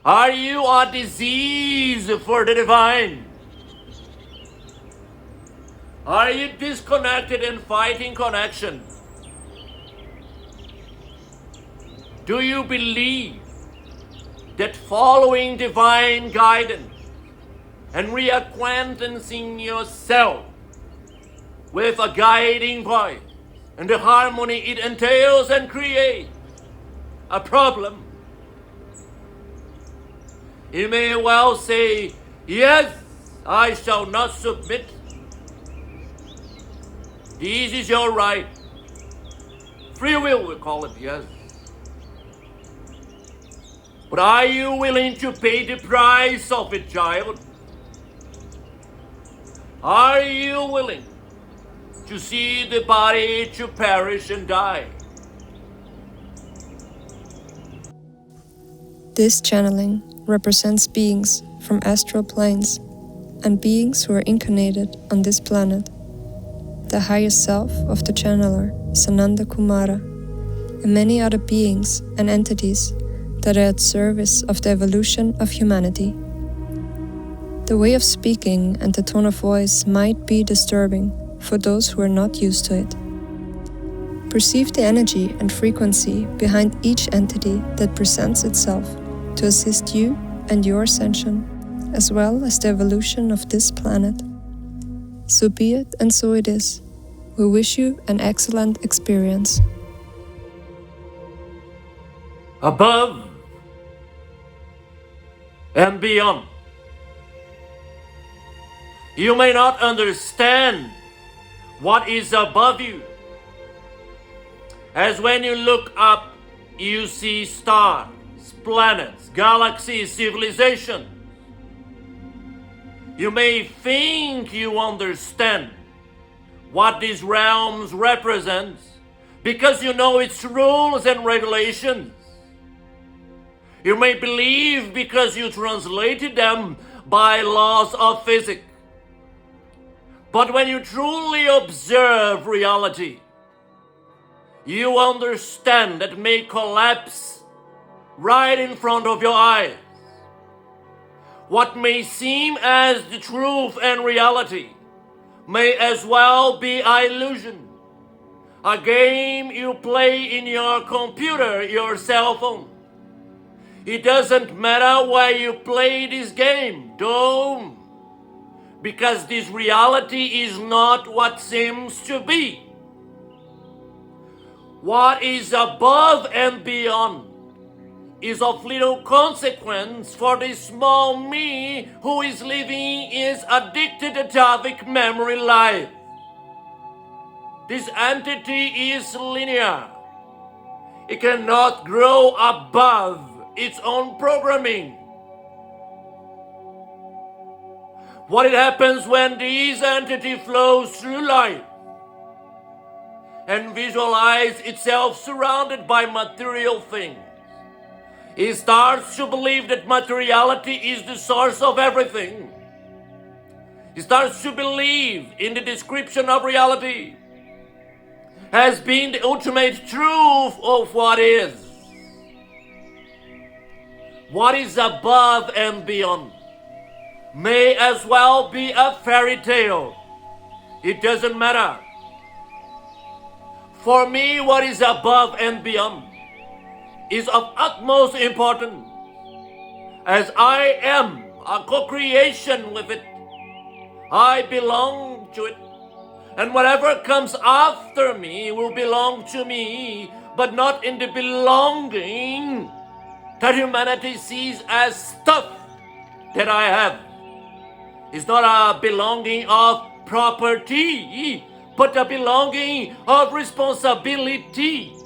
Are you a disease for the divine? Are you disconnected and fighting connection? Do you believe that following divine guidance and reacquainting yourself with a guiding voice and the harmony it entails and creates a problem? You may well say, yes, I shall not submit. This is your right. Free will, we call it, yes. But are you willing to pay the price of it, child? Are you willing to see the body to perish and die? This channeling represents beings from astral planes and beings who are incarnated on this planet. The highest self of the channeler, Sananda Kumara, and many other beings and entities that are at service of the evolution of humanity. The way of speaking and the tone of voice might be disturbing for those who are not used to it. Perceive the energy and frequency behind each entity that presents itself to assist you and your ascension, as well as the evolution of this planet. So be it and so it is. We wish you an excellent experience. Above and beyond. You may not understand what is above you, as when you look up, you see stars, planets, galaxies, civilizations. You may think you understand what these realms represent because you know its rules and regulations. You may believe because you translated them by laws of physics. But when you truly observe reality, you understand that may collapse right in front of your eyes. What may seem as the truth and reality may as well be an illusion, a game you play in your computer, your cell phone. It doesn't matter where you play this game, though, because this reality is not what seems to be. What is above and beyond is of little consequence for the small me who is living his addicted atavic memory life. This entity is linear. It cannot grow above its own programming. What happens when this entity flows through life and visualizes itself surrounded by material things? It starts to believe that materiality is the source of everything. He starts to believe in the description of reality as being the ultimate truth of what is. What is above and beyond may as well be a fairy tale. It doesn't matter. For me, what is above and beyond is of utmost importance, as I am a co-creation with it. I belong to it, and whatever comes after me will belong to me, but not in the belonging that humanity sees as stuff that I have. It's not a belonging of property, but a belonging of responsibility.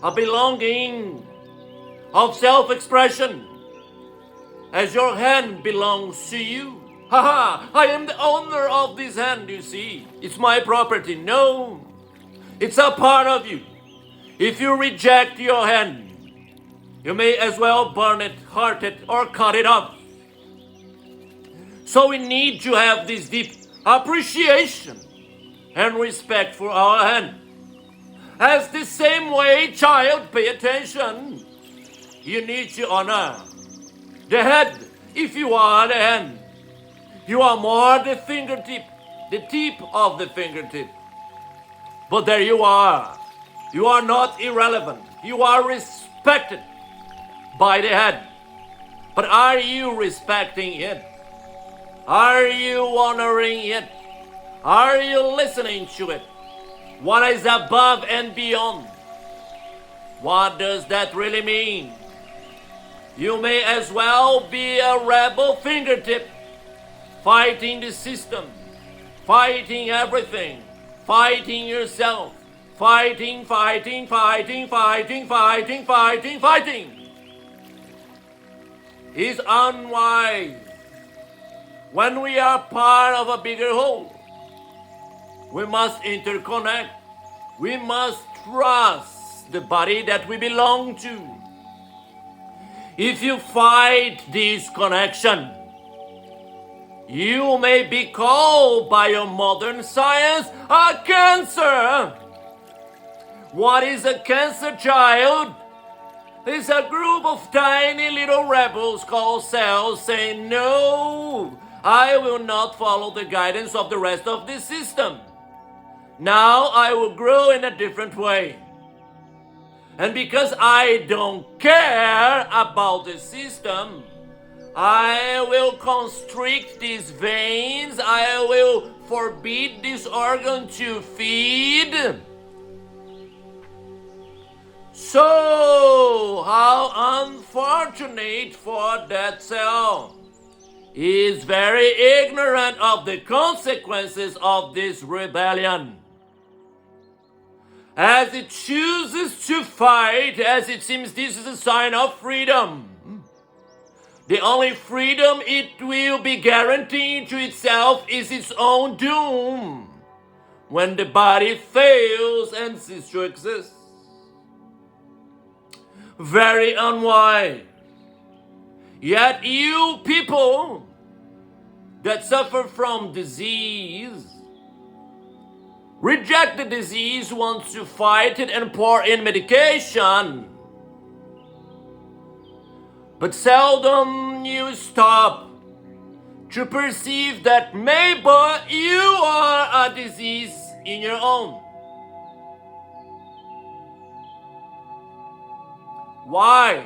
A belonging of self-expression, as your hand belongs to you. Haha, I am the owner of this hand, you see. It's my property. No, it's a part of you. If you reject your hand, you may as well burn it, hurt it, or cut it off. So we need to have this deep appreciation and respect for our hand. As the same way, child, pay attention. you need to honor the head. If you are the hand, you are more the fingertip, the tip of the fingertip. But there you are. You are not irrelevant. You are respected by the head. But are you respecting it? Are you honoring it? Are you listening to it? What is above and beyond? What does that really mean? You may as well be a rebel fingertip, fighting the system, fighting everything, fighting yourself, fighting. Is unwise. When we are part of a bigger whole, we must interconnect. We must trust the body that we belong to. If you fight this connection, you may be called by your modern science a cancer. What is a cancer, child? It's a group of tiny little rebels called cells saying, no, I will not follow the guidance of the rest of the system. Now I will grow in a different way. And because I don't care about the system, I will constrict these veins. I will forbid this organ to feed. So, how unfortunate for that cell. He is very ignorant of the consequences of this rebellion. As it chooses to fight, as it seems this is a sign of freedom. The only freedom it will be guaranteeing to itself is its own doom, when the body fails and ceases to exist. Very unwise. Yet you people that suffer from disease, reject the disease, want to fight it and pour in medication. But seldom you stop to perceive that maybe you are a disease in your own. Why?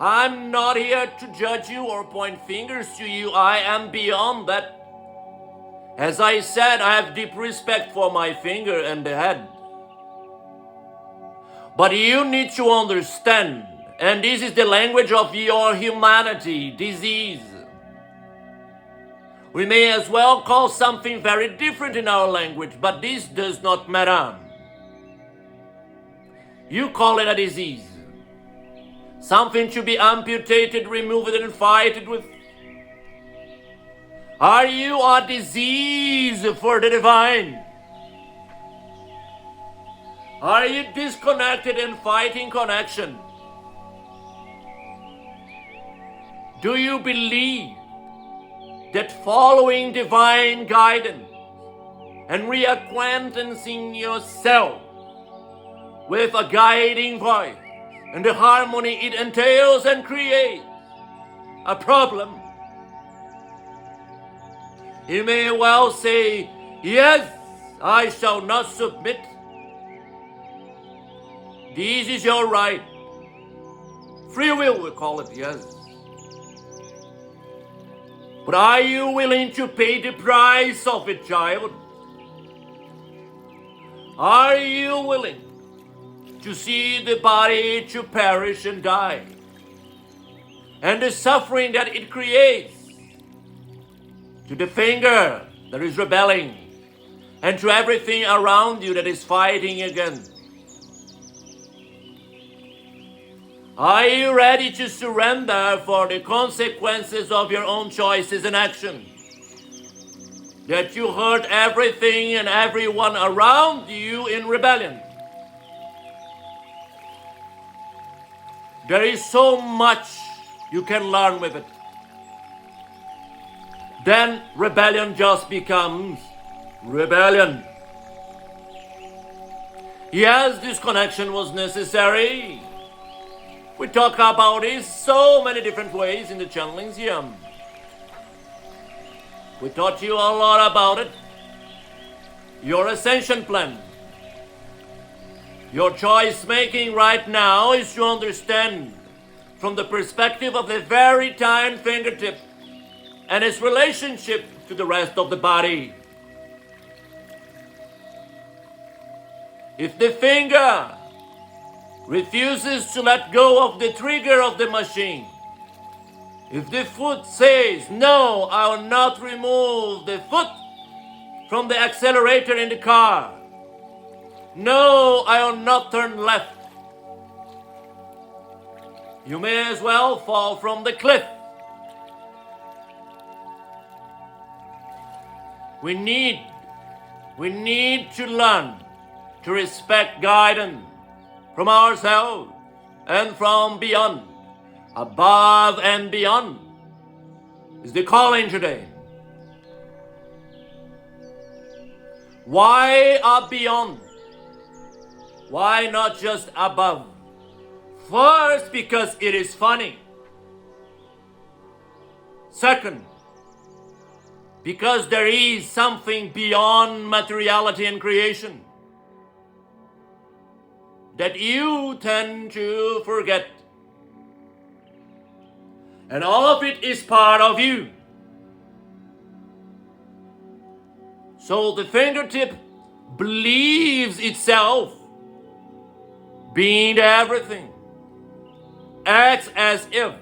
I'm not here to judge you or point fingers to you. I am beyond that. As I said, I have deep respect for my finger and the head. But you need to understand, and this is the language of your humanity, disease. We may as well call something very different in our language, but this does not matter. You call it a disease. Something to be amputated, removed, and fighted with. Are you a disease for the divine? Are you disconnected and fighting connection? Do you believe that following divine guidance and reacquainting yourself with a guiding voice and the harmony it entails and creates a problem? You may well say, yes, I shall not submit. This is your right. Free will, we call it, yes. But are you willing to pay the price of it, child? Are you willing to see the body to perish and die? And the suffering that it creates to the finger that is rebelling and to everything around you that is fighting against. Are you ready to surrender for the consequences of your own choices and actions? That you hurt everything and everyone around you in rebellion. There is so much you can learn with it. Then rebellion just becomes rebellion. Yes, this connection was necessary. We talk about this so many different ways in the channelings here. We taught you a lot about it. Your ascension plan. Your choice making right now is to understand from the perspective of the very tiny fingertip and its relationship to the rest of the body. If the finger refuses to let go of the trigger of the machine, if the foot says, no, I will not remove the foot from the accelerator in the car, no, I will not turn left, you may as well fall from the cliff. We need to learn to respect guidance from ourselves and from beyond. Above and beyond is the calling today. Why beyond? Why not just above? First, because it is funny. Second, because there is something beyond materiality and creation that you tend to forget. And all of it is part of you. So the fingertip believes itself being everything, acts as if,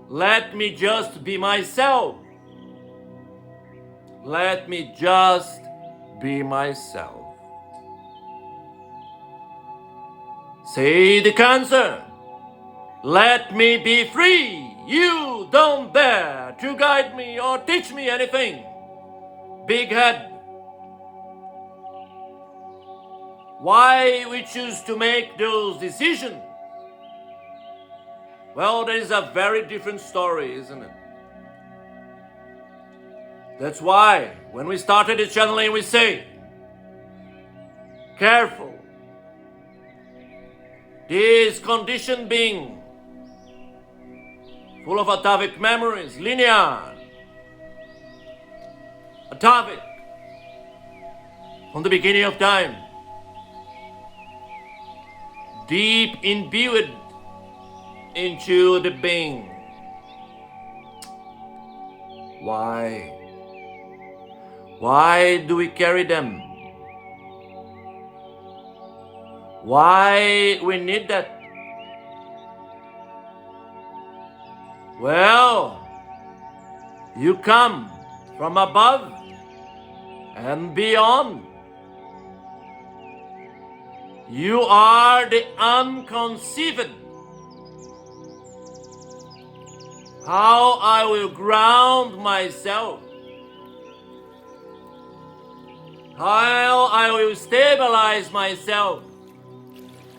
let me just be myself. Let me just be myself. Say the cancer, let me be free. You don't dare to guide me or teach me anything. Big head. Why we choose to make those decisions? Well, that is a very different story, isn't it? That's why when we started the channeling we say, careful. This conditioned being, full of atavic memories, linear, atavic, from the beginning of time, deep imbued into the being. Why? Why do we carry them? Why we need that? Well, you come from above and beyond. You are the unconceived. How I will ground myself. How I will stabilize myself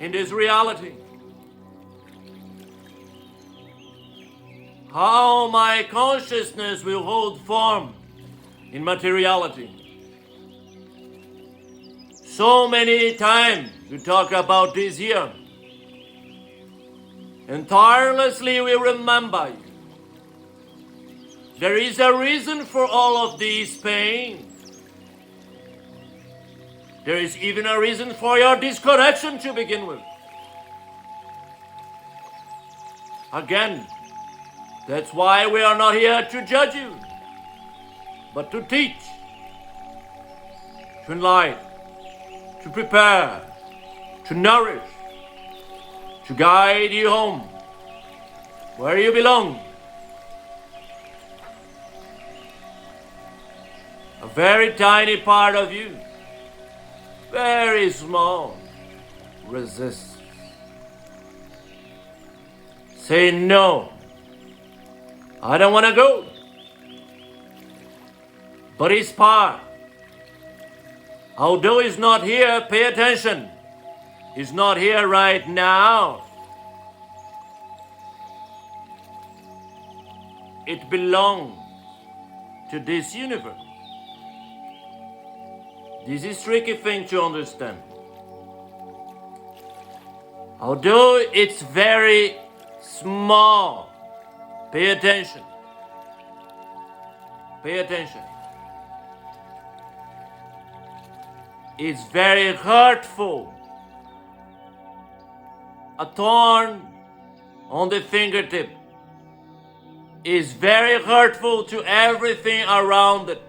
in this reality. How my consciousness will hold form in materiality. So many times we talk about this here. And tirelessly we remember you. There is a reason for all of these pain. There is even a reason for your disconnection to begin with. Again, that's why we are not here to judge you, but to teach, to enlighten, to prepare, to nourish, to guide you home, where you belong. A very tiny part of you, very small, resists. Say no. I don't want to go. But his part, although he's not here, pay attention. He's not here right now. It belongs to this universe. This is a tricky thing to understand. Although it's very small, pay attention. Pay attention. It's very hurtful. A thorn on the fingertip is very hurtful to everything around it.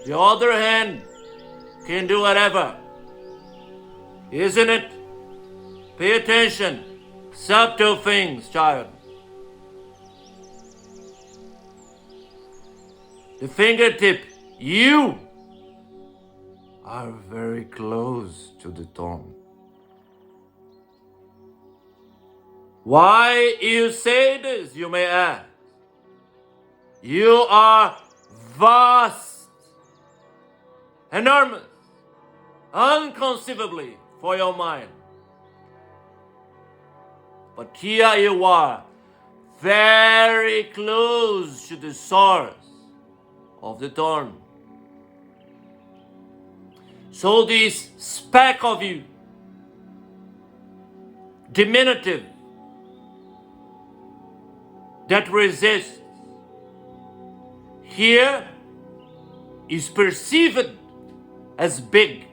The other hand can do whatever, isn't it? Pay attention. Subtle things, child. The fingertip, you are very close to the thorn. Why you say this, you may ask? You are vast, enormous, unconceivably for your mind. But here you are, very close to the source of the thorn. So this speck of you, diminutive, that resists, here is perceived as big.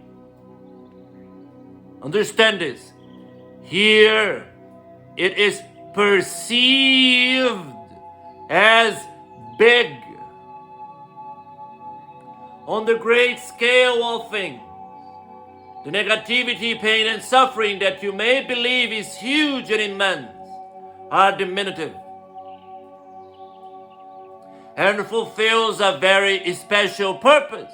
Understand this. Here it is perceived as big. On the great scale of things, the negativity, pain, and suffering that you may believe is huge and immense are diminutive and fulfills a very special purpose,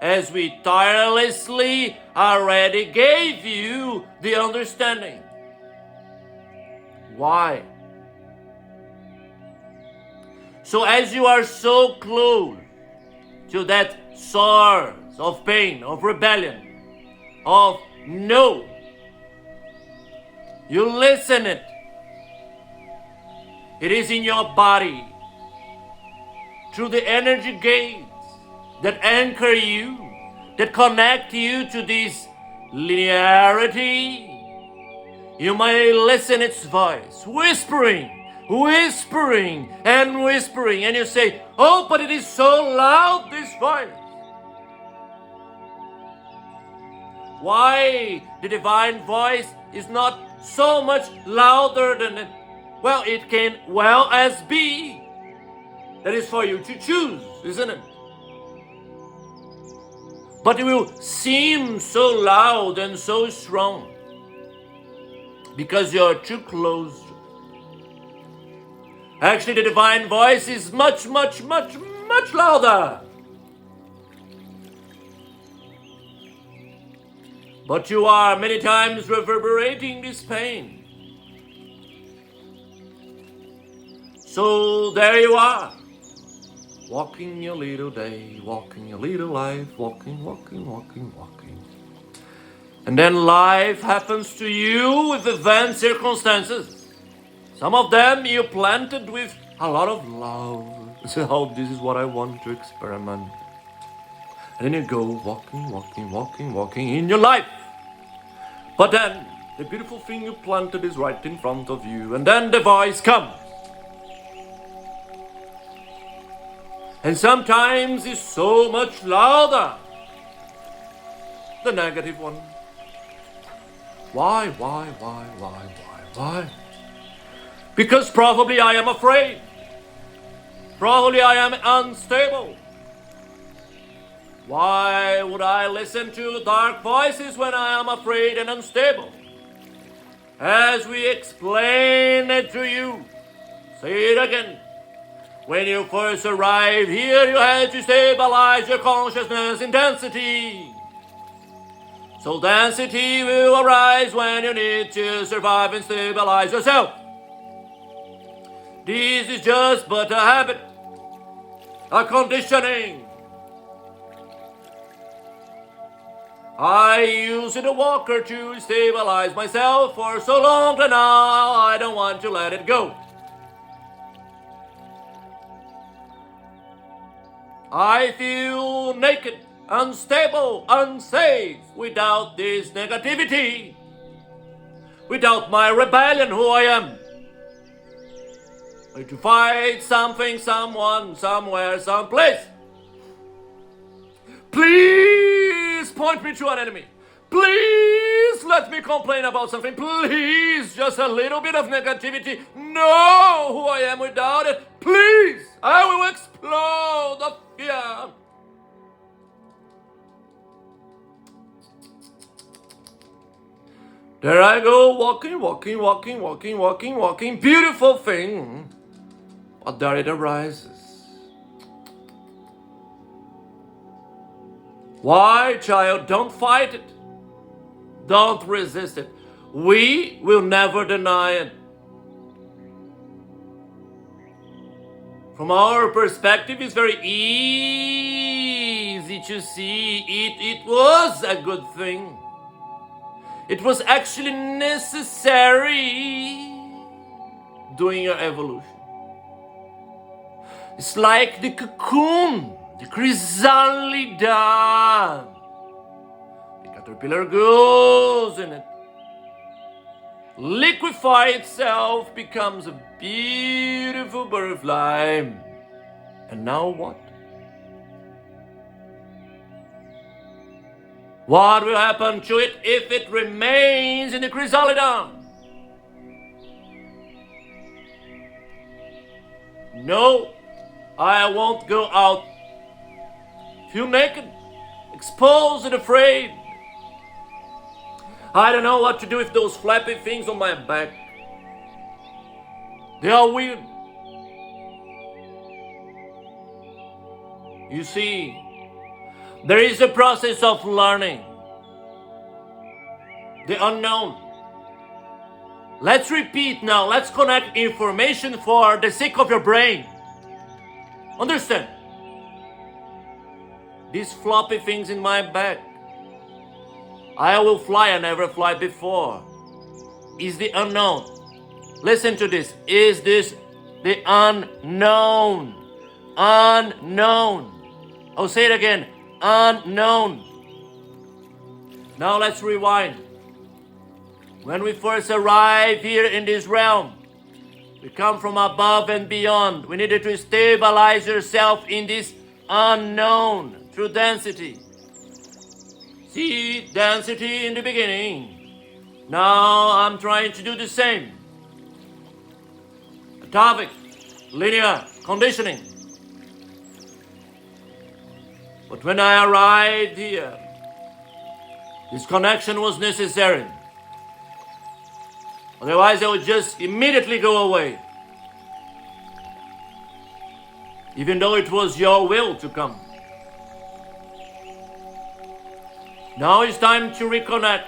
as we tirelessly already gave you the understanding. Why? So as you are so close to that source of pain, of rebellion, of no, you listen it. It is in your body, through the energy gates that anchor you, that connect you to this linearity. You may listen its voice, whispering, whispering, and whispering, and you say, oh, but it is so loud, this voice. Why the divine voice is not so much louder than it? Well, it can well as be. That is for you to choose, isn't it? But it will seem so loud and so strong because you're too close. Actually, the divine voice is much, much, much, much louder. But you are many times reverberating this pain. So there you are, walking your little day, walking your little life, walking, walking, walking, walking. And then life happens to you with events, circumstances. Some of them you planted with a lot of love. So, oh, this is what I want to experiment. And then you go walking, walking, walking, walking in your life. But then the beautiful thing you planted is right in front of you. And then the voice comes. And sometimes it's so much louder. The negative one. Why? Because probably I am afraid. Probably I am unstable. Why would I listen to dark voices when I am afraid and unstable? As we explain it to you, say it again. When you first arrived here, you had to stabilize your consciousness in density. So density will arise when you need to survive and stabilize yourself. This is just but a habit, a conditioning. I used a walker to stabilize myself for so long that now I don't want to let it go. I feel naked unstable, unsafe without this negativity, without my rebellion, who I am. To fight something, someone, somewhere, someplace. Please point me to an enemy. Please let me complain about something. Please, just a little bit of negativity. Know who I am without it. Please, I will explode of fear. There I go, walking. Beautiful thing. But there it arises. Why, child? Don't fight it. Don't resist it. We will never deny it. From our perspective, it's very easy to see it was a good thing. It was actually necessary during your evolution. It's like the cocoon, the chrysalida. The caterpillar goes in it, liquefy itself, becomes a beautiful butterfly. And now what? What will happen to it if it remains in the chrysalida? No, I won't go out. Feel naked, exposed and afraid. I don't know what to do with those flappy things on my back. They are weird. You see, there is a process of learning. The unknown. Let's repeat now. Let's connect information for the sake of your brain. Understand? These floppy things in my back. I will fly, I never fly before. Is the unknown. Listen to this. Is this the unknown? Unknown. I'll say it again. Unknown. Now let's rewind. When we first arrive here in this realm, we come from above and beyond. We needed to stabilize yourself in this unknown through density. See density in the beginning. Now I'm trying to do the same. Atomic, linear, conditioning. But when I arrived here, this connection was necessary. Otherwise I would just immediately go away. Even though it was your will to come. Now it's time to reconnect.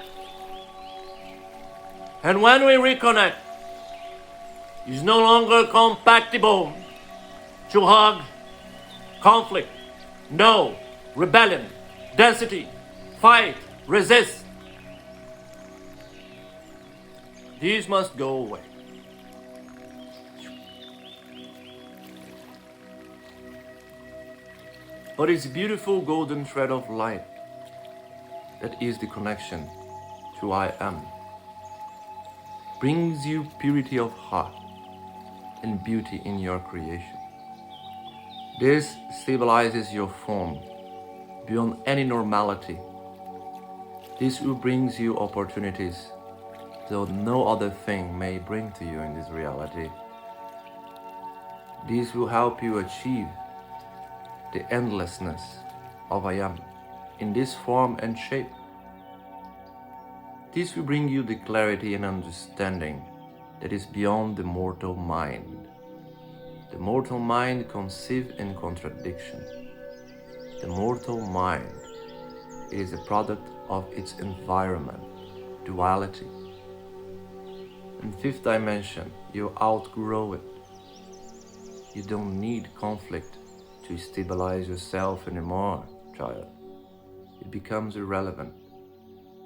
And when we reconnect, it's no longer compatible to hug, conflict, no, rebellion, density, fight, resist. These must go away. But it's a beautiful golden thread of light that is the connection to I am. Brings you purity of heart and beauty in your creation. This stabilizes your form beyond any normality. This will bring you opportunities though no other thing may bring to you in this reality. This will help you achieve the endlessness of I am in this form and shape. This will bring you the clarity and understanding that is beyond the mortal mind. The mortal mind conceives in contradiction. The mortal mind is a product of its environment, duality. In fifth dimension, you outgrow it. You don't need conflict to stabilize yourself anymore, child. It becomes irrelevant.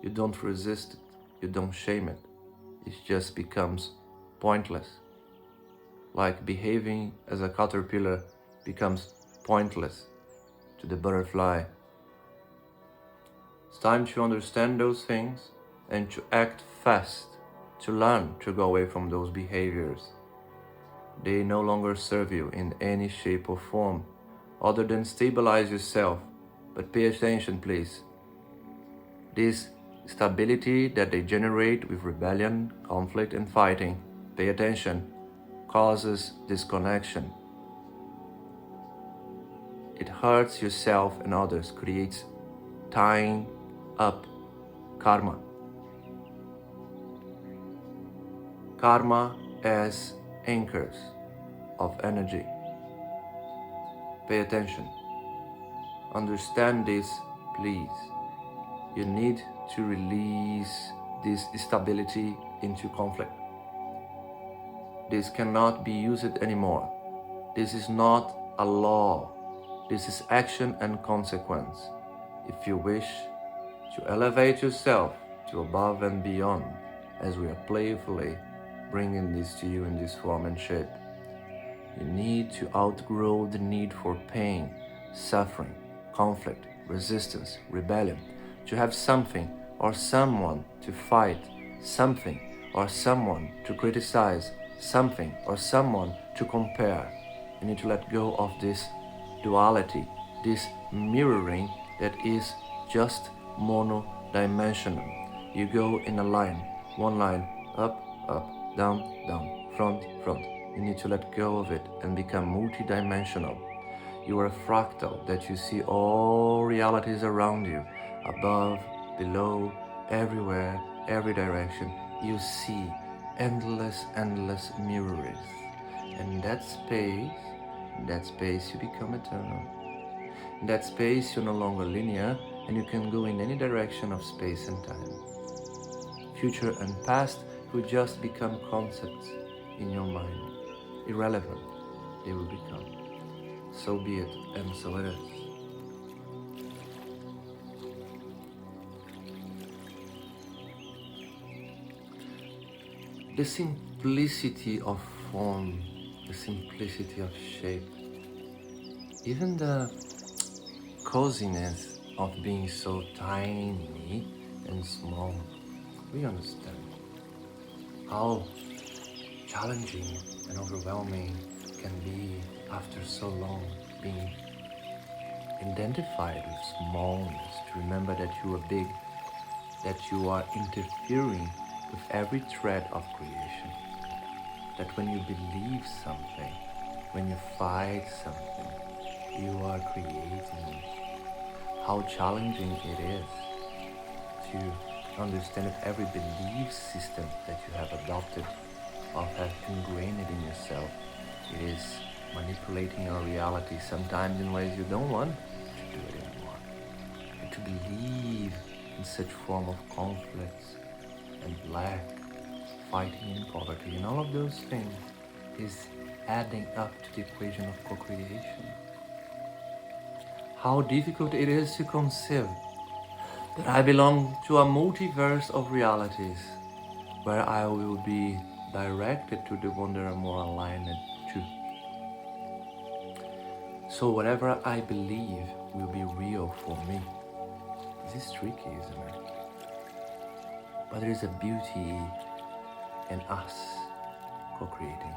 You don't resist it. You don't shame it. It just becomes pointless. Like behaving as a caterpillar becomes pointless to the butterfly. It's time to understand those things and to act fast, to learn to go away from those behaviors. They no longer serve you in any shape or form, other than stabilize yourself. But pay attention, please. This stability that they generate with rebellion, conflict, and fighting, pay attention, causes disconnection. It hurts yourself and others, creates tying up karma. Karma as anchors of energy. Pay attention. Understand this, please. You need to release this instability into conflict. This cannot be used anymore. This is not a law. This is action and consequence. If you wish to elevate yourself to above and beyond, as we are playfully bringing this to you in this form and shape, you need to outgrow the need for pain, suffering, conflict, resistance, rebellion, to have something or someone to fight, something or someone to criticize, something or someone to compare. You need to let go of this duality, this mirroring that is just mono-dimensional. You go in a line, one line, up, up, down, down, front, front. You need to let go of it and become multi-dimensional. You are a fractal that you see all realities around you, above, below, everywhere, every direction. You see endless mirrors. And in that space you become eternal. In that space you're no longer linear, and you can go in any direction of space and time. Future and past will just become concepts in your mind. Irrelevant, they will become. So be it, and so it is. The simplicity of form, the simplicity of shape, even the coziness of being so tiny and small, we understand how challenging and overwhelming it can be after so long being identified with smallness, to remember that you are big, that you are interfering with every thread of creation, that when you believe something, when you fight something, you are creating. How challenging it is to understand that every belief system that you have adopted or have ingrained in yourself, it is manipulating your reality, sometimes in ways you don't want to do it anymore. But to believe in such form of conflicts and lack, fighting and poverty, and all of those things is adding up to the equation of co-creation. How difficult it is to conceive that I belong to a multiverse of realities where I will be directed to the one that I'm more aligned to. So whatever I believe will be real for me. This is tricky, isn't it? But there is a beauty in us co-creating.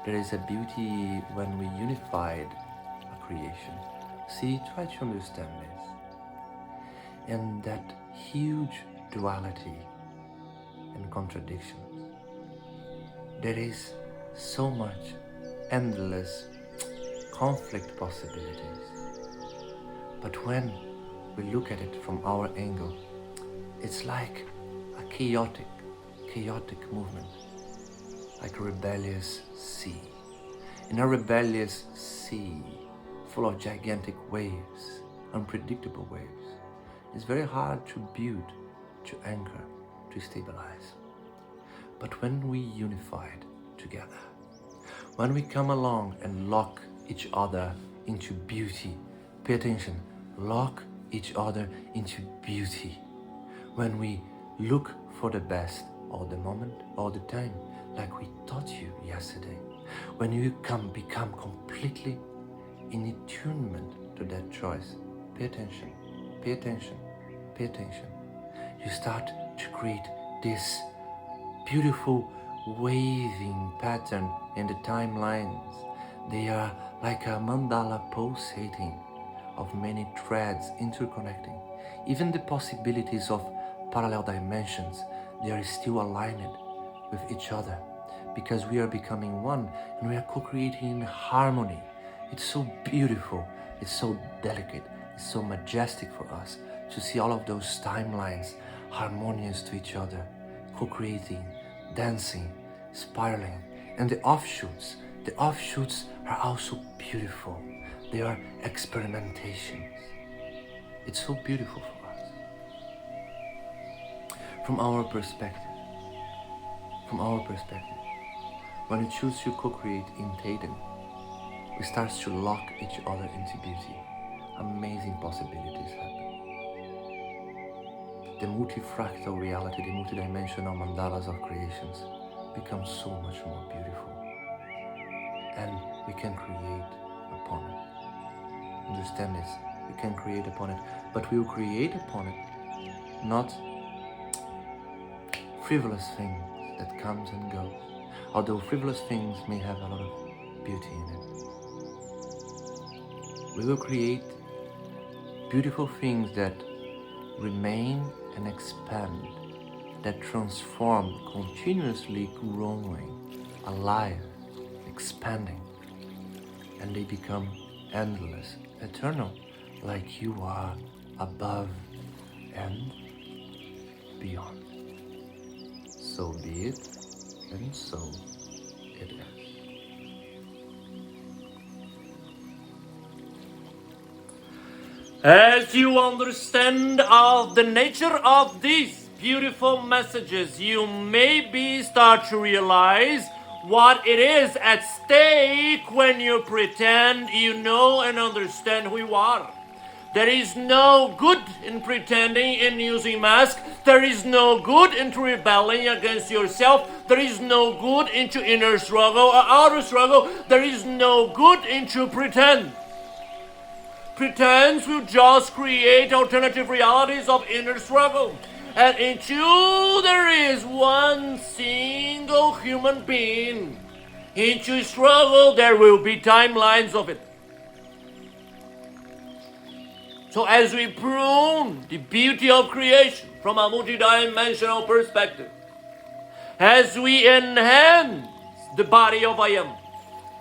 There is a beauty when we unified a creation. See, try to understand this. And that huge duality and contradictions. There is so much endless conflict possibilities. But when we look at it from our angle, it's like a chaotic movement, like a rebellious sea. In a rebellious sea, full of gigantic waves, unpredictable waves, it's very hard to build, to anchor, to stabilize. But when we unified together, when we come along and lock each other into beauty, pay attention, lock each other into beauty. When we look for the best all the moment, all the time, like we taught you yesterday. When you become completely in attunement to that choice, pay attention, pay attention, you start to create this beautiful waving pattern in the timelines. They are like a mandala pulsating of many threads interconnecting. Even the possibilities of parallel dimensions, they are still aligned with each other because we are becoming one and we are co-creating in harmony. It's so beautiful, it's so delicate, it's so majestic for us to see all of those timelines harmonious to each other, co-creating, dancing, spiraling. And the offshoots are also beautiful. They are experimentations. It's so beautiful for us. From our perspective, when we choose to co-create in Tatum, we start to lock each other into beauty. Amazing possibilities happen. The multifractal reality, the multidimensional mandalas of creations become so much more beautiful. And we can create upon it. Understand this, we can create upon it, but we will create upon it, not frivolous things that comes and goes, although frivolous things may have a lot of beauty in it. We will create beautiful things that remain and expand, that transform, continuously growing, alive, expanding, and they become endless, eternal, like you are above and beyond. So be it, and so it is. As you understand of the nature of these beautiful messages, you maybe start to realize what it is at stake when you pretend you know and understand who you are. There is no good in pretending and using masks. There is no good into rebelling against yourself. There is no good into inner struggle or outer struggle. There is no good into pretend. Pretense will just create alternative realities of inner struggle. And until there is one single human being into struggle, there will be timelines of it. So as we prune the beauty of creation from a multidimensional perspective, as we enhance the body of I Am,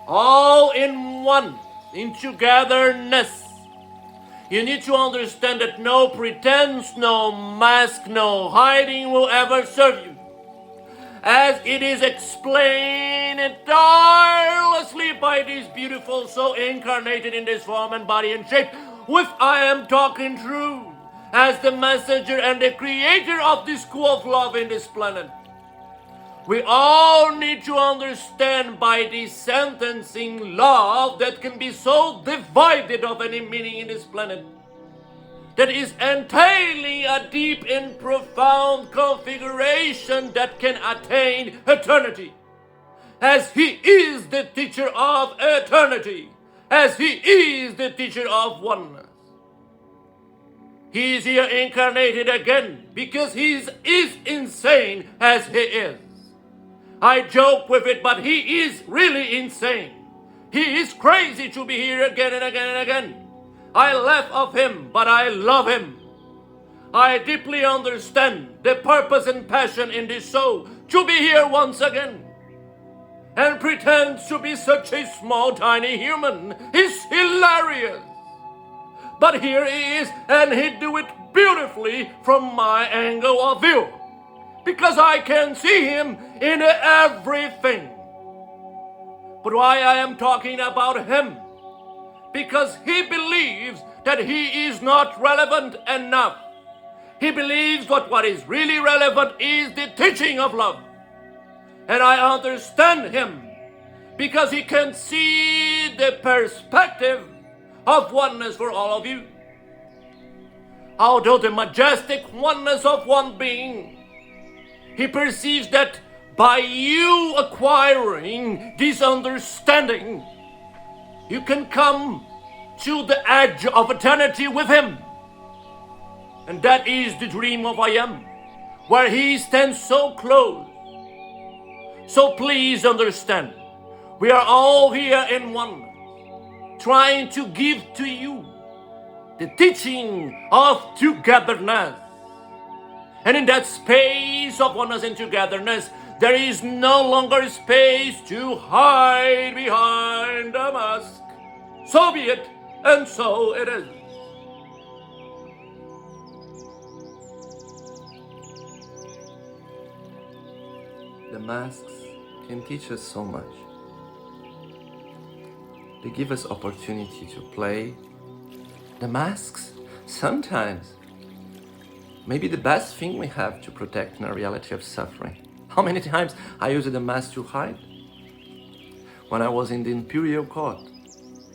all in one, in togetherness, you need to understand that no pretense, no mask, no hiding will ever serve you. As it is explained tirelessly by this beautiful soul incarnated in this form and body and shape, with I Am talking true, as the messenger and the creator of this school of love in this planet. We all need to understand by this sentencing love that can be so divided of any meaning in this planet, that is entailing a deep and profound configuration that can attain eternity, as He is the teacher of eternity, as He is the teacher of oneness. He is here incarnated again because He is insane as He is. I joke with it, but He is really insane. He is crazy to be here again and again and again. I laugh of Him, but I love Him. I deeply understand the purpose and passion in this soul to be here once again. And pretends to be such a small, tiny human is hilarious. But here He is, and He do it beautifully from my angle of view, because I can see Him in everything. But why I am talking about Him? Because He believes that He is not relevant enough. He believes that what is really relevant is the teaching of love. And I understand Him because He can see the perspective of oneness for all of you. Although the majestic oneness of one being, He perceives that by you acquiring this understanding, you can come to the edge of eternity with Him. And that is the dream of I Am, where he stands so close. So please understand, we are all here in one, trying to give to you the teaching of togetherness. And in that space of oneness and togetherness, there is no longer space to hide behind a mask. So be it, and so it is. The masks can teach us so much. They give us opportunity to play. The masks, sometimes, maybe the best thing we have to protect in a reality of suffering. How many times I used the mask to hide? When I was in the imperial court,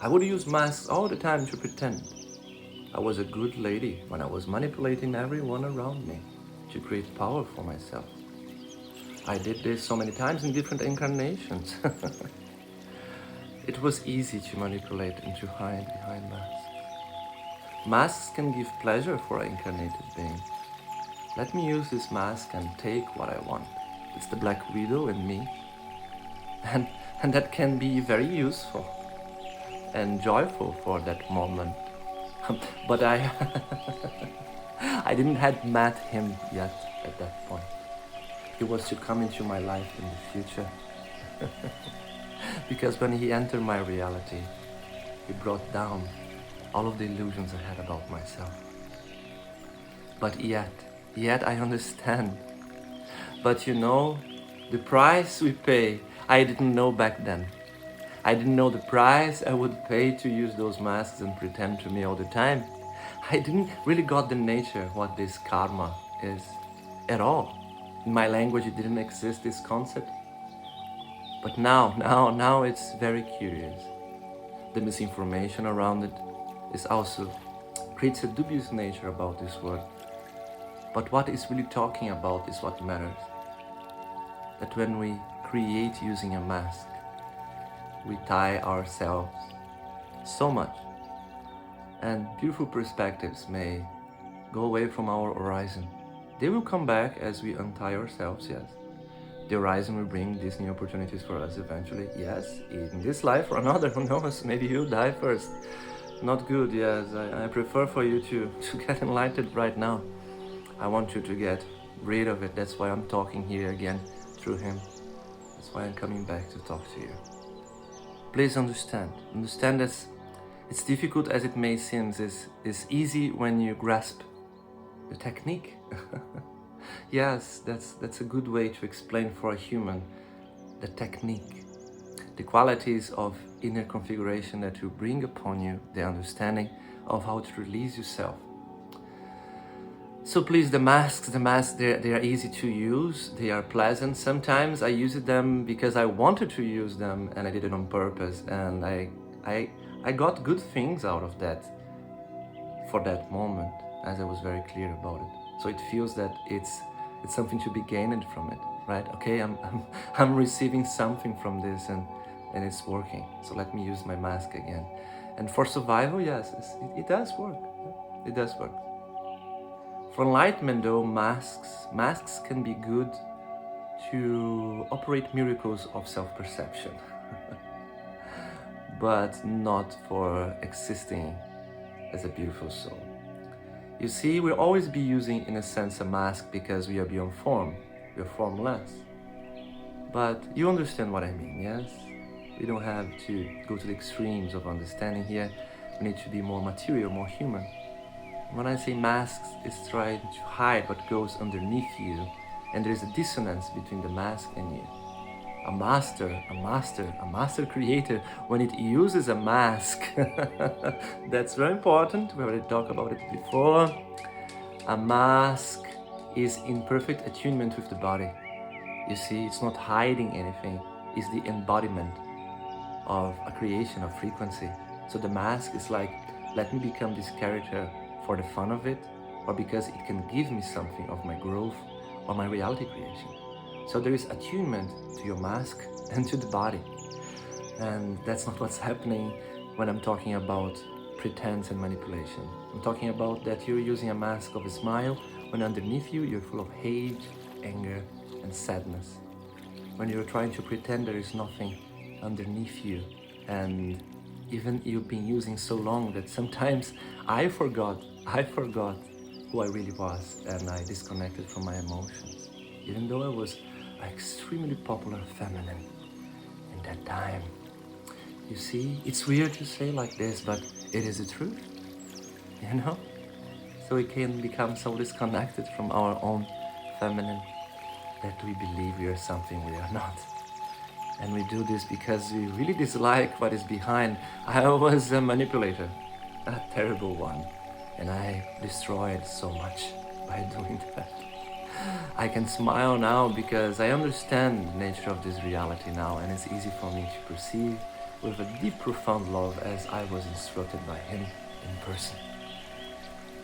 I would use masks all the time to pretend I was a good lady when I was manipulating everyone around me to create power for myself. I did this so many times in different incarnations. It was easy to manipulate and to hide behind masks. Masks can give pleasure for an incarnated being. Let me use this mask and take what I want. It's the Black Widow in me. And that can be very useful and joyful for that moment. But I didn't had met him yet at that point. He was to come into my life in the future. Because when he entered my reality, he brought down all of the illusions I had about myself. But yet I understand. But you know, the price we pay, I didn't know back then. I didn't know the price I would pay to use those masks and pretend to me all the time. I didn't really got the nature what this karma is at all. In my language it didn't exist, this concept. But now it's very curious. The misinformation around it is also creates a dubious nature about this word. But what it's really talking about is what matters. That when we create using a mask, we tie ourselves so much, and beautiful perspectives may go away from our horizon. They will come back as we untie ourselves, yes. The horizon will bring these new opportunities for us eventually, yes, in this life or another, who knows, maybe you'll die first. Not good, yes, I prefer for you to get enlightened right now. I want you to get rid of it, that's why I'm talking here again through him. That's why I'm coming back to talk to you. Please understand that it's difficult as it may seem, it's easy when you grasp the technique. Yes, that's a good way to explain for a human the technique, the qualities of inner configuration that will bring upon you the understanding of how to release yourself. So please, the masks, they are easy to use, they are pleasant. Sometimes I used them because I wanted to use them and I did it on purpose, and I got good things out of that for that moment, as I was very clear about it. So it feels that it's something to be gained from it, right? Okay, I'm receiving something from this and it's working. So let me use my mask again. And for survival, yes, it does work. It does work. For enlightenment though, masks can be good to operate miracles of self-perception. But not for existing as a beautiful soul. You see, we'll always be using, in a sense, a mask because we are beyond form, we are formless. But you understand what I mean, yes? We don't have to go to the extremes of understanding here. We need to be more material, more human. When I say masks, it's trying to hide what goes underneath you, and there is a dissonance between the mask and you. A master creator, when it uses a mask, that's very important, we already talked about it before. A mask is in perfect attunement with the body. You see, it's not hiding anything, it's the embodiment of a creation of frequency. So the mask is like, let me become this character for the fun of it, or because it can give me something of my growth or my reality creation. So there is attunement to your mask and to the body. And that's not what's happening when I'm talking about pretense and manipulation. I'm talking about that you're using a mask of a smile when underneath you you're full of hate, anger, and sadness. When you're trying to pretend there is nothing underneath you, and even you've been using so long that sometimes I forgot who I really was, and I disconnected from my emotions, even though I was extremely popular feminine in that time. You see, it's weird to say like this, but it is the truth, you know? So we can become so disconnected from our own feminine that we believe we are something we are not. And we do this because we really dislike what is behind. I was a manipulator, a terrible one, and I destroyed so much by doing that. I can smile now because I understand the nature of this reality now, and it's easy for me to perceive with a deep, profound love as I was instructed by him in person.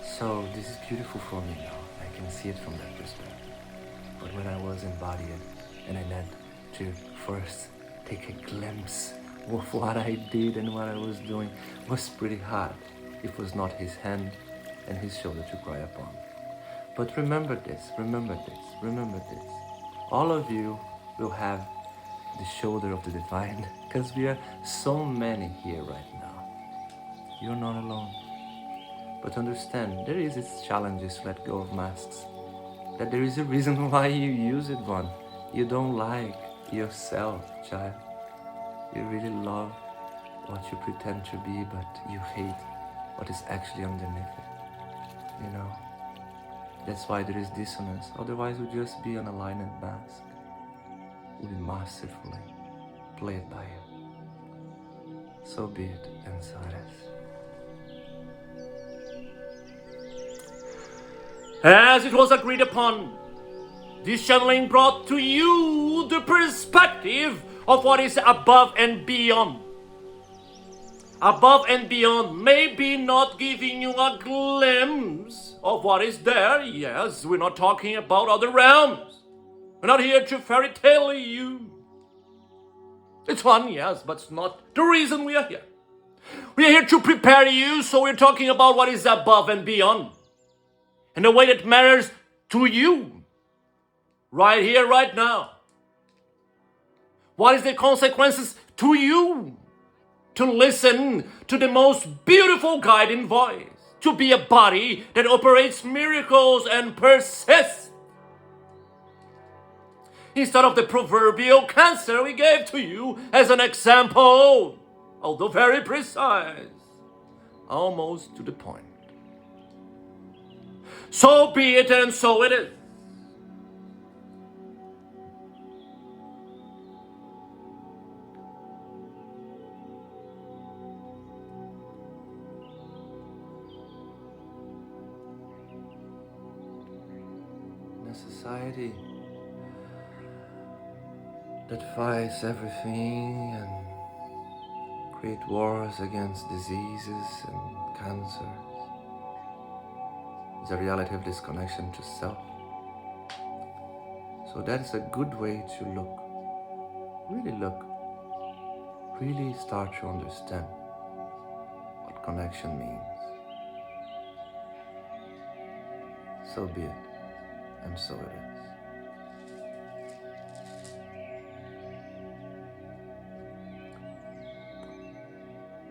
So this is beautiful for me now. I can see it from that perspective. But when I was embodied and I had to first take a glimpse of what I did and what I was doing, was pretty hard. It was not his hand and his shoulder to cry upon. But remember this, remember this, remember this. All of you will have the shoulder of the divine, because we are so many here right now. You're not alone. But understand, there is its challenges to let go of masks. That there is a reason why you use it, one. You don't like yourself, child. You really love what you pretend to be, but you hate what is actually underneath it. You know? That's why there is dissonance. Otherwise, we'll just be an aligned mask. We'll be masterfully played by you. So be it, and so it is. As it was agreed upon, this channeling brought to you the perspective of what is above and beyond. Above and beyond, maybe not giving you a glimpse of what is there. Yes, we're not talking about other realms. We're not here to fairy tale you. It's fun, yes, but it's not the reason we are here. We are here to prepare you, so we're talking about what is above and beyond. In a way that matters to you. Right here, right now. What is the consequences to you? To listen to the most beautiful guiding voice. To be a body that operates miracles and persists. Instead of the proverbial cancer we gave to you as an example, although very precise, almost to the point. So be it, and so it is. In a society that fights everything and create wars against diseases and cancers, is a reality of disconnection to self. So that is a good way to look. Really start to understand what connection means. So be it, and so it is.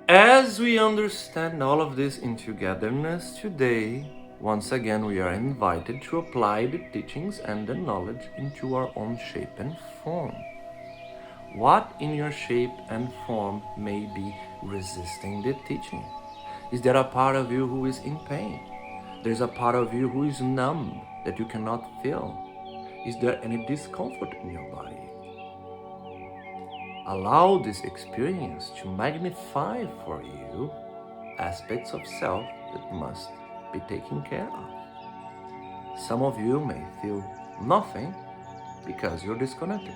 As we understand all of this in togetherness today, once again we are invited to apply the teachings and the knowledge into our own shape and form. What in your shape and form may be resisting the teaching? Is there a part of you who is in pain? There's a part of you who is numb that you cannot feel. Is there any discomfort in your body? Allow this experience to magnify for you aspects of self that must be taken care of. Some of you may feel nothing because you're disconnected.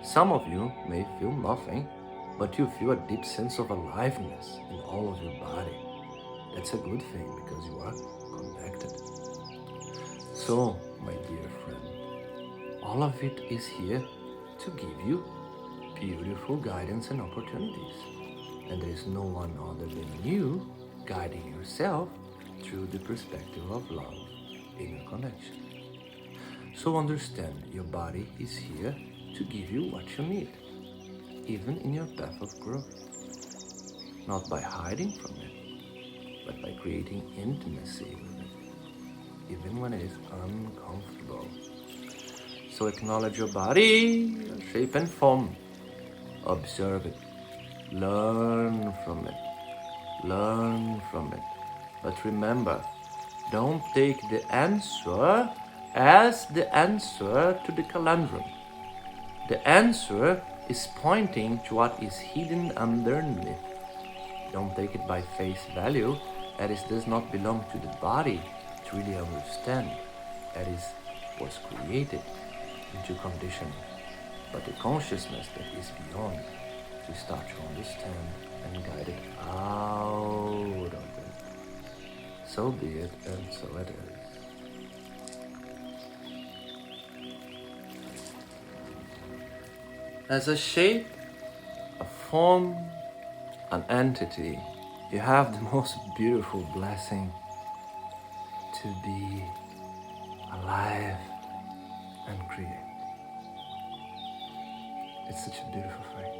Some of you may feel nothing, but you feel a deep sense of aliveness in all of your body. That's a good thing because you are connected. So, my dear friend, all of it is here to give you beautiful guidance and opportunities. And there is no one other than you guiding yourself through the perspective of love, inner connection. So understand your body is here to give you what you need, even in your path of growth. Not by hiding from it, but by creating intimacy with it, even when it is uncomfortable. So acknowledge your body, your shape and form. Observe it. Learn from it. Learn from it. But remember, don't take the answer as the answer to the conundrum. The answer is pointing to what is hidden underneath. Don't take it by face value, as it does not belong to the body to really understand, as it was created into conditioning, but the consciousness that is beyond to start to understand and guide it out of it. So be it, and so it is. As a shape, a form, an entity, you have the most beautiful blessing to be alive and create. It's such a beautiful thing.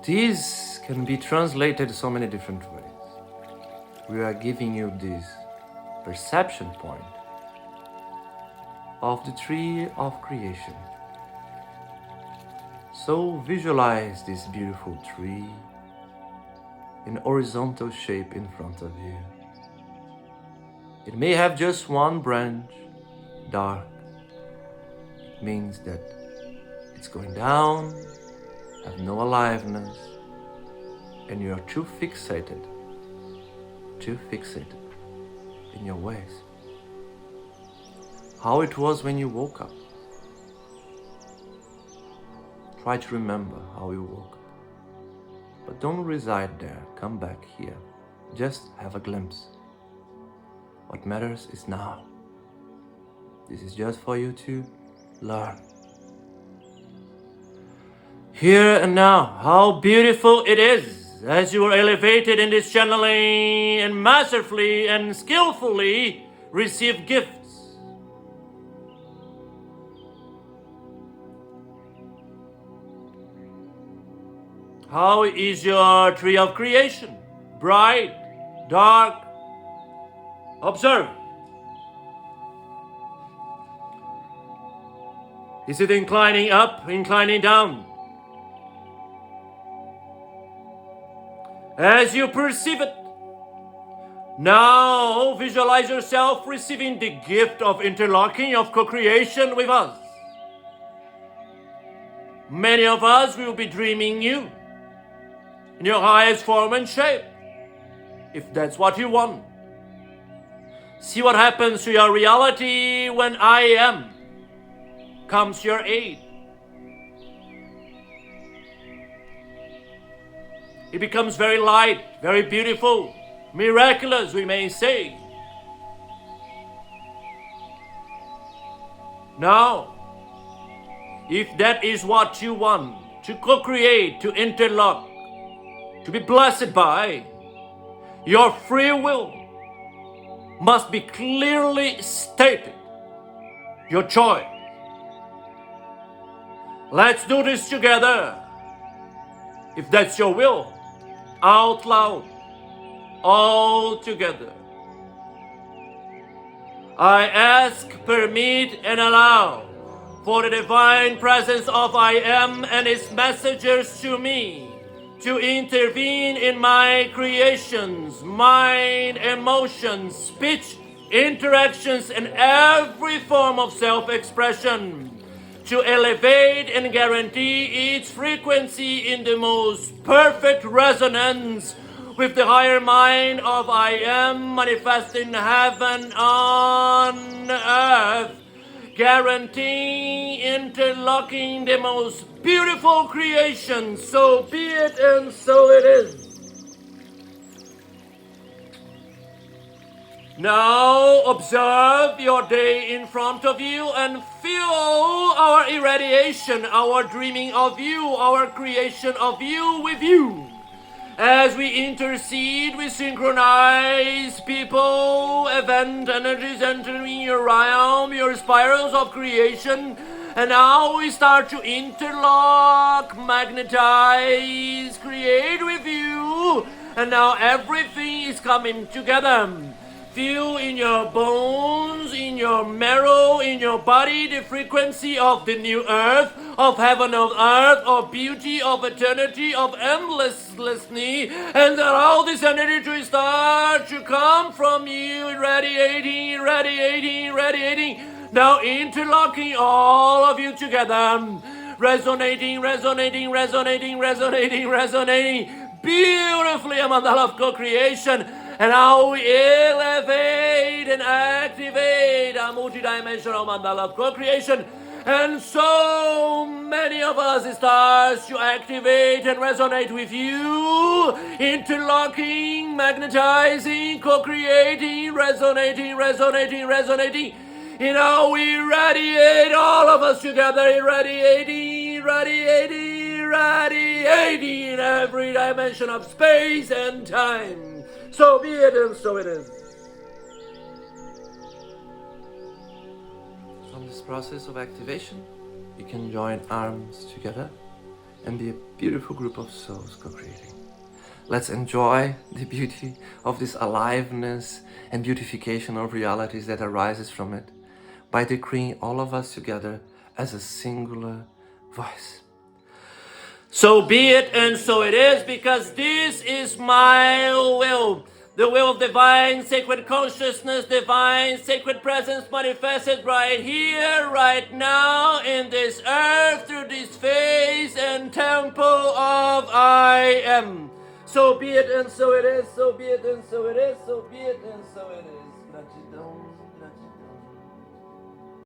These can be translated so many different ways. We are giving you this perception point of the tree of creation. So visualize this beautiful tree in horizontal shape in front of you. It may have just one branch, dark. It means that it's going down, have no aliveness, and you are too fixated in your ways. How it was when you woke up. Try to remember how you woke up. But don't reside there, come back here. Just have a glimpse. What matters is now. This is just for you to learn. Here and now, how beautiful it is as you are elevated in this channeling and masterfully and skillfully receive gifts. How is your tree of creation? Bright, dark? Observe. Is it inclining up, inclining down? As you perceive it, now visualize yourself receiving the gift of interlocking, of co-creation with us. Many of us will be dreaming you in your highest form and shape, if that's what you want. See what happens to your reality when I am comes your aid. It becomes very light, very beautiful, miraculous, we may say. Now, if that is what you want, to co-create, to interlock, to be blessed by, your free will must be clearly stated. Your choice. Let's do this together. If that's your will, out loud, all together. I ask, permit, and allow for the divine presence of I Am and its messengers to me to intervene in my creations, mind, emotions, speech, interactions, and every form of self-expression, to elevate and guarantee its frequency in the most perfect resonance with the higher mind of I Am manifesting heaven on earth, guaranteeing interlocking the most beautiful creation. So be it, and so it is. Now observe your day in front of you and feel our irradiation, our dreaming of you, our creation of you with you. As we intercede, we synchronize people, event energies entering your realm, your spirals of creation. And now we start to interlock, magnetize, create with you. And now everything is coming together. Feel in your bones, in your marrow, in your body, the frequency of the new earth, of heaven, of earth, of beauty, of eternity, of endlessness. And allow this energy to start to come from you, radiating, radiating, radiating. Now interlocking all of you together. Resonating, resonating, resonating, resonating, resonating. Beautifully, a mandala of co-creation. And how we elevate and activate a multidimensional mandala of co-creation. And so many of us starts to activate and resonate with you. Interlocking, magnetizing, co-creating, resonating, resonating, resonating. You know, we radiate all of us together, irradiating, radiating, radiating in every dimension of space and time. So be it and so it is. From this process of activation, you can join arms together and be a beautiful group of souls co-creating. Let's enjoy the beauty of this aliveness and beautification of realities that arises from it by decreeing all of us together as a singular voice. So be it and so it is, because this is my will. The will of divine sacred consciousness, divine sacred presence manifested right here, right now, in this earth, through this phase and temple of I am. So be it and so it is, so be it and so it is, so be it and so it is.